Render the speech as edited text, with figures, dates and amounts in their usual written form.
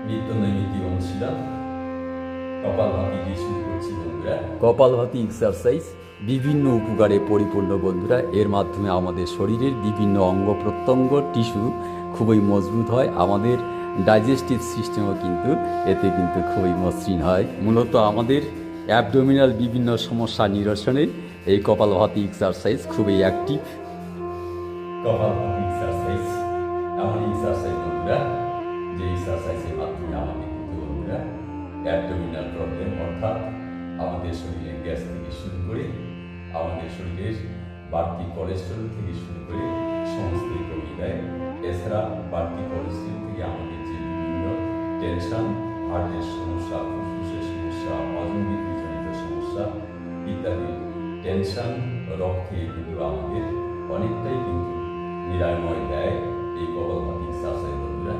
নিত্য নৈমিত্তিক অনুশীলন কপালভাতি দিয়ে শুরু করছি বন্ধুরা। কপালভাতি এক্সারসাইজ বিভিন্ন উপকারে পরিপূর্ণ বন্ধুরা। এর মাধ্যমে আমাদের শরীরের বিভিন্ন অঙ্গ প্রত্যঙ্গ টিস্যু খুবই মজবুত হয়, আমাদের ডাইজেস্টিভ সিস্টেমও কিন্তু এতে কিন্তু খুবই মসৃণ হয়। মূলত আমাদের অ্যাবডোমিনাল বিভিন্ন সমস্যা নিরসনে এই কপালভাতি এক্সারসাইজ খুবই অ্যাক্টিভ। কপালভাতি এক্সারসাইজ এমন এক্সারসাইজ বন্ধুরা, যে এক্সারসাইজের মাধ্যমে আমাদের কিন্তু বন্ধুরা অ্যাবডোমিনাল প্রবলেম অর্থাৎ আমাদের শরীরের গ্যাস থেকে শুরু করে আমাদের শরীরের বাড়তি কোলেস্টেরল থেকে শুরু করে সমস্তই কমিয়ে দেয়। এছাড়া বাড়তি কোলেস্টেরল থেকে আমাদের যে বিভিন্ন টেনশন, হার্টের সমস্যা, ফুসফুসের সমস্যা, হজম বৃদ্ধিজনিত সমস্যা ইত্যাদি টেনশন রোগ থেকে কিন্তু আমাদের অনেকটাই কিন্তু নিরাময় দেয় এই কপালভাতি এক্সারসাইজ বন্ধুরা।